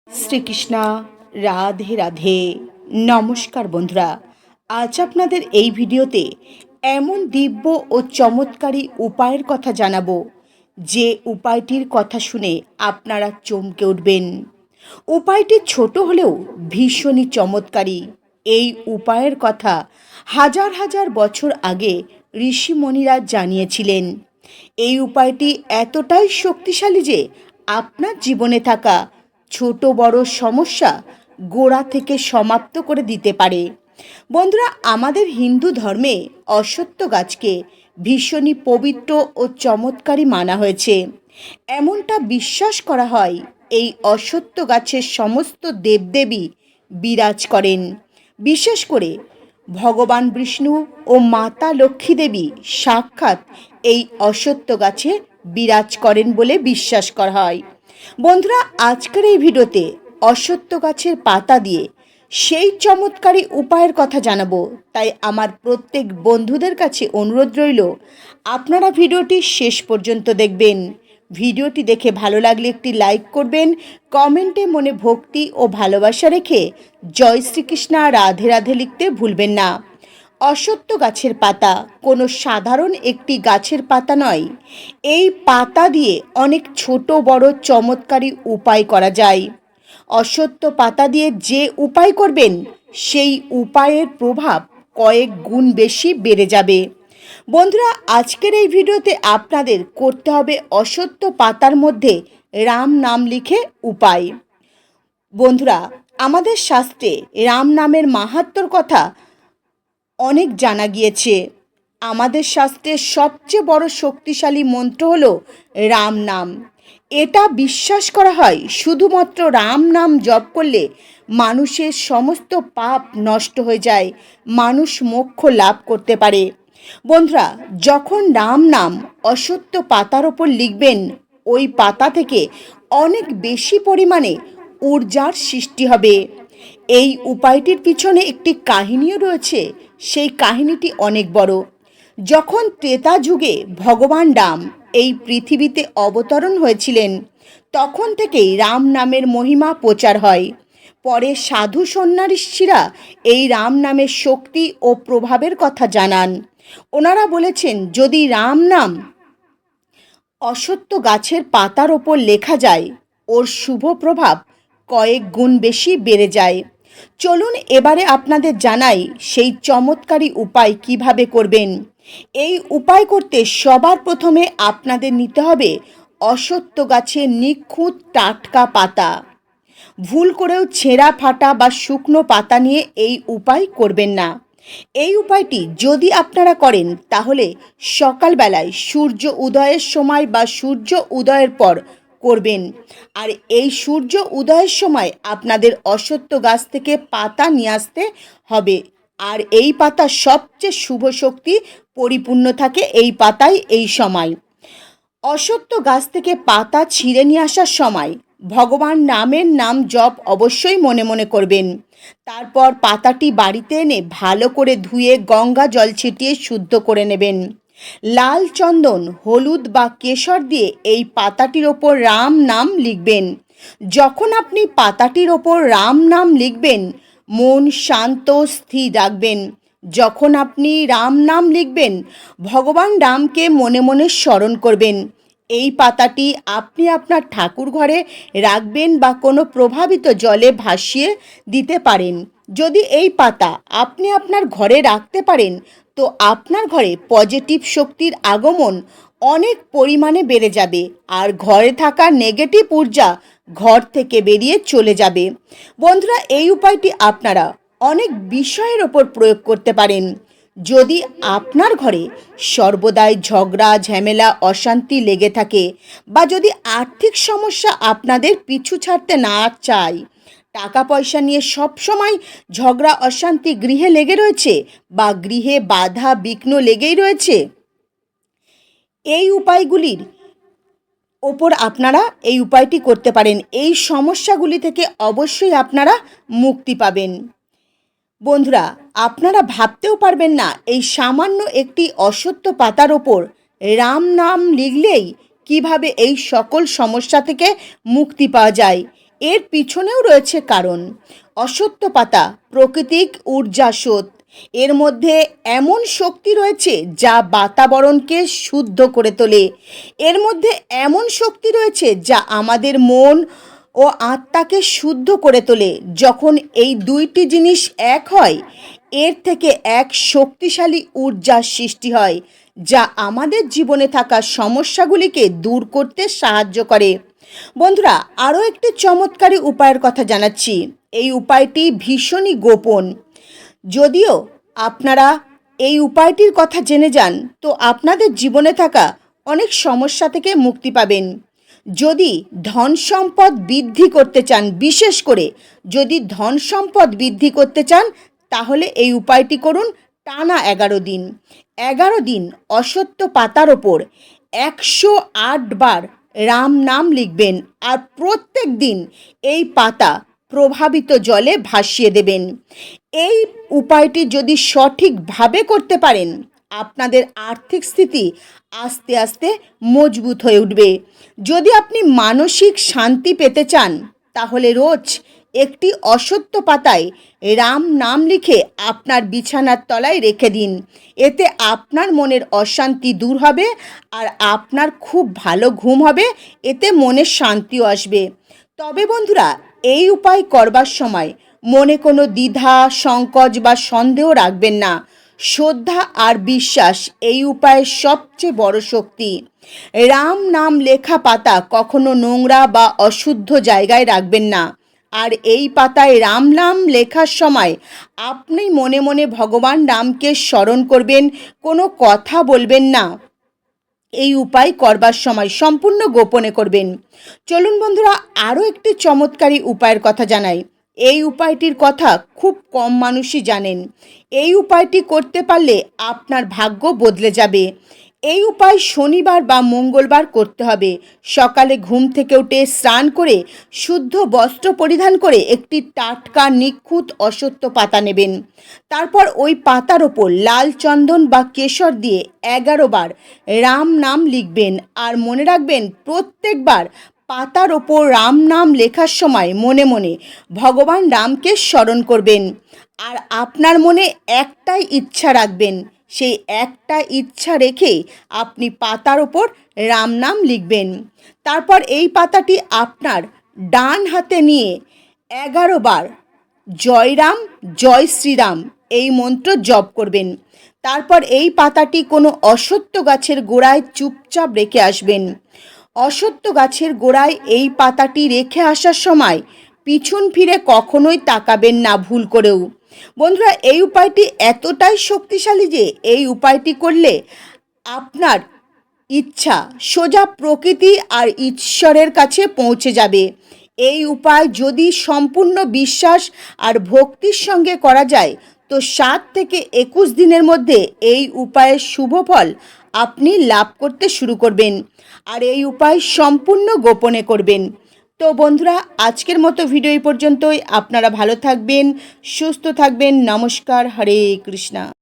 শ্রীকৃষ্ণ। রাধে রাধে। নমস্কার বন্ধুরা, আজ আপনাদের এই ভিডিওতে এমন দিব্য ও চমৎকারী উপায়ের কথা জানাবো যে উপায়টির কথা শুনে আপনারা চমকে উঠবেন। উপায়টি ছোট হলেও ভীষণই চমৎকারী। এই উপায়ের কথা হাজার হাজার বছর আগে ঋষিমণিরা জানিয়েছিলেন। এই উপায়টি এতটাই শক্তিশালী যে আপনার জীবনে থাকা ছোট বড় সমস্যা গোড়া থেকে সমাপ্ত করে দিতে পারে। বন্ধুরা, আমাদের হিন্দু ধর্মে অশ্বত্থ গাছকে ভীষণই পবিত্র ও চমৎকারী মানা হয়েছে। এমনটা বিশ্বাস করা হয় এই অশ্বত্থ গাছের সমস্ত দেবদেবী বিরাজ করেন। বিশেষ করে ভগবান বিষ্ণু ও মাতা লক্ষ্মী দেবী সাক্ষাৎ এই অশ্বত্থ গাছে বিরাজ করেন বলে বিশ্বাস করা হয়। বন্ধুরা, আজকের এই ভিডিওতে অশ্বত্থ গাছের পাতা দিয়ে সেই চমৎকারী উপায়ের কথা জানাবো। তাই আমার প্রত্যেক বন্ধুদের কাছে অনুরোধ রইল, আপনারা ভিডিওটি শেষ পর্যন্ত দেখবেন। ভিডিওটি দেখে ভালো লাগলে একটি লাইক করবেন, কমেন্টে মনে ভক্তি ও ভালোবাসা রেখে জয় শ্রীকৃষ্ণ রাধে রাধে লিখতে ভুলবেন না। অশ্বত্থ গাছের পাতা কোনো সাধারণ একটি গাছের পাতা নয়। এই পাতা দিয়ে অনেক ছোট বড় চমৎকারী উপায় করা যায়। অশ্বত্থ পাতা দিয়ে যে উপায় করবেন সেই উপায়ের প্রভাব কয়েক গুণ বেশি বেড়ে যাবে। বন্ধুরা, আজকের এই ভিডিওতে আপনাদের করতে হবে অশ্বত্থ পাতার মধ্যে রাম নাম লিখে উপায়। বন্ধুরা, আমাদের শাস্ত্রে রাম নামের মাহাত্ম্যর কথা অনেক জানা গিয়েছে। আমাদের শাস্ত্রের সবচেয়ে বড় শক্তিশালী মন্ত্র হলো রাম নাম। এটা বিশ্বাস করা হয় শুধুমাত্র রাম নাম জপ করলে মানুষের সমস্ত পাপ নষ্ট হয়ে যায়, মানুষ মোক্ষ লাভ করতে পারে। বন্ধুরা, যখন রাম নাম অশ্বত্থ পাতার ওপর লিখবেন, ওই পাতা থেকে অনেক বেশি পরিমাণে ঊর্জার সৃষ্টি হবে। এই উপায়টির পিছনে একটি কাহিনীও রয়েছে। সেই কাহিনীটি অনেক বড়। যখন ত্রেতা যুগে ভগবান রাম এই পৃথিবীতে অবতরণ হয়েছিলেন, তখন থেকেই রাম নামের মহিমা প্রচার হয়। পরে সাধু সন্ন্যাসীরা এই রাম নামের শক্তি ও প্রভাবের কথা জানান। ওনারা বলেছেন, যদি রাম নাম অশ্বত্থ গাছের পাতার ওপর লেখা যায়, ওর শুভ প্রভাব কয়েক গুণ বেশি বেড়ে যায়। চলুন এবারে আপনাদের জানাই সেই চমৎকারী উপায় কিভাবে করবেন। এই উপায় করতে সবার প্রথমে আপনাদের নিতে হবে অশ্বত্থ গাছের নিখুঁত টাটকা পাতা। ভুল করেও ছেঁড়া ফাটা বা শুকনো পাতা নিয়ে এই উপায় করবেন না। এই উপায়টি যদি আপনারা করেন তাহলে সকালবেলায় সূর্য উদয়ের সময় বা সূর্য উদয়ের পর করবেন। আর এই সূর্য উদয়ের সময় আপনাদের অশ্বত্থ গাছ থেকে পাতা নিয়ে আসতে হবে। আর এই পাতা সবচেয়ে শুভ শক্তি পরিপূর্ণ থাকে এই পাতায় এই সময়। অশ্বত্থ গাছ থেকে পাতা ছিঁড়ে নিয়ে আসার সময় ভগবান নামের নাম জপ অবশ্যই মনে মনে করবেন। তারপর পাতাটি বাড়িতে এনে ভালো করে ধুয়ে গঙ্গা জল ছিটিয়ে শুদ্ধ করে নেবেন। লাল চন্দন, হলুদ বা কেশর দিয়ে এই পাতাটির ওপর রাম নাম লিখবেন। যখন আপনি পাতাটির ওপর রাম নাম লিখবেন, মন শান্ত স্থির রাখবেন। যখন আপনি রাম নাম লিখবেন, ভগবান রামকে মনে মনে স্মরণ করবেন। এই পাতাটি আপনি আপনার ঠাকুর ঘরে রাখবেন বা কোনো প্রভাবিত জলে ভাসিয়ে দিতে পারেন। যদি এই পাতা আপনি আপনার ঘরে রাখতে পারেন, তো আপনার ঘরে পজিটিভ শক্তির আগমন অনেক পরিমাণে বেড়ে যাবে, আর ঘরে থাকা নেগেটিভ ঊর্জা ঘর থেকে বেরিয়ে চলে যাবে। বন্ধুরা, এই উপায়টি আপনারা অনেক বিষয়ের ওপর প্রয়োগ করতে পারেন। যদি আপনার ঘরে সর্বদাই ঝগড়া ঝামেলা অশান্তি লেগে থাকে, বা যদি আর্থিক সমস্যা আপনাদের পিছু ছাড়তে না চায়, টাকা পয়সা নিয়ে সবসময় ঝগড়া অশান্তি গৃহে লেগে রয়েছে, বা গৃহে বাধা বিঘ্ন লেগেই রয়েছে, এই উপায়গুলির ওপর আপনারা এই উপায়টি করতে পারেন। এই সমস্যাগুলি থেকে অবশ্যই আপনারা মুক্তি পাবেন। বন্ধুরা, আপনারা ভাবতেও পারবেন না এই সামান্য একটি অশ্বত্থ পাতার ওপর রাম নাম লিখলেই কিভাবে এই সকল সমস্যা থেকে মুক্তি পাওয়া যায়। এর পিছনেও রয়েছে কারণ। অশ্বত্থ পাতা প্রাকৃতিক ঊর্জা স্রোত। এর মধ্যে এমন শক্তি রয়েছে যা বাতাবরণকে শুদ্ধ করে তোলে। এর মধ্যে এমন শক্তি রয়েছে যা আমাদের মন ও আত্মাকে শুদ্ধ করে তোলে। যখন এই দুইটি জিনিস এক হয়, এর থেকে এক শক্তিশালী ঊর্জার সৃষ্টি হয়, যা আমাদের জীবনে থাকা সমস্যাগুলিকে দূর করতে সাহায্য করে। বন্ধুরা, আরও একটি চমৎকারী উপায়ের কথা জানাচ্ছি। এই উপায়টি ভীষণই গোপন। যদিও আপনারা এই উপায়টির কথা জেনে যান, তো আপনাদের জীবনে থাকা অনেক সমস্যা থেকে মুক্তি পাবেন। যদি ধন সম্পদ বৃদ্ধি করতে চান, বিশেষ করে যদি ধন সম্পদ বৃদ্ধি করতে চান, তাহলে এই উপায়টি করুন টানা 11 দিন। 11 দিন অশ্বত্থ পাতার ওপর 108 বার রাম নাম লিখবেন, আর প্রত্যেক দিন এই পাতা প্রভাবিত জলে ভাসিয়ে দেবেন। এই উপায়টি যদি সঠিকভাবে করতে পারেন, আপনাদের আর্থিক স্থিতি আস্তে আস্তে মজবুত হয়ে উঠবে। যদি আপনি মানসিক শান্তি পেতে চান, তাহলে রোজ একটি অশ্বত্থ পাতায় রাম নাম লিখে আপনার বিছানার তলায় রেখে দিন। এতে আপনার মনের অশান্তি দূর হবে, আর আপনার খুব ভালো ঘুম হবে। এতে মনের শান্তিও আসবে। তবে বন্ধুরা, এই উপায় করবার সময় মনে কোনো দ্বিধা, সংকোচ বা সন্দেহ রাখবেন না। শ্রদ্ধা আর বিশ্বাস এই উপায়ের সবচেয়ে বড় শক্তি। রাম নাম লেখা পাতা কখনো নোংরা বা অশুদ্ধ জায়গায় রাখবেন না। আর এই পাতায় রাম নাম লেখার সময় আপনি মনে মনে ভগবান রামকে স্মরণ করবেন, কোনো কথা বলবেন না। এই উপায় করবার সময় সম্পূর্ণ গোপনে করবেন। চলুন বন্ধুরা, আরও একটি চমৎকারী উপায়ের কথা জানাই। এই উপায়টির কথা খুব কম মানুষই জানেন। এই উপায়টি করতে পারলে আপনার ভাগ্য বদলে যাবে। এই উপায় শনিবার বা মঙ্গলবার করতে হবে। সকালে ঘুম থেকে উঠে স্নান করে শুদ্ধ বস্ত্র পরিধান করে একটি টাটকা নিখুঁত অশ্বত্থ পাতা নেবেন। তারপর ওই পাতার ওপর লাল চন্দন বা কেশর দিয়ে 11 বার রাম নাম লিখবেন। আর মনে রাখবেন, প্রত্যেকবার পাতার ওপর রাম নাম লেখার সময় মনে মনে ভগবান রামকে স্মরণ করবেন। আর আপনার মনে একটাই ইচ্ছা রাখবেন। সেই একটা ইচ্ছা রেখে আপনি পাতার ওপর রাম নাম লিখবেন। তারপর এই পাতাটি আপনার ডান হাতে নিয়ে 11 বার জয় রাম জয় শ্রীরাম এই মন্ত্র জপ করবেন। তারপর এই পাতাটি কোনো অশ্বত্থ গাছের গোড়ায় চুপচাপ রেখে আসবেন। অশ্বত্থ গাছের গোড়ায় এই পাতাটি রেখে আসার সময় পিছন ফিরে কখনোই তাকাবেন না ভুল করেও। বন্ধুরা, এই উপায়টি এতটাই শক্তিশালী যে এই উপায়টি করলে আপনার ইচ্ছা সোজা প্রকৃতি আর ঈশ্বরের কাছে পৌঁছে যাবে। এই উপায় যদি সম্পূর্ণ বিশ্বাস আর ভক্তির সঙ্গে করা যায়, তো 7 থেকে 21 দিনের মধ্যে এই উপায়ের শুভ ফল আপনি লাভ করতে শুরু করবেন। আর এই উপায় সম্পূর্ণ গোপনে করবেন। তো বন্ধুরা, আজকের মতো ভিডিও এই পর্যন্তই। আপনারা ভালো থাকবেন, সুস্থ থাকবেন। নমস্কার, হরে কৃষ্ণা।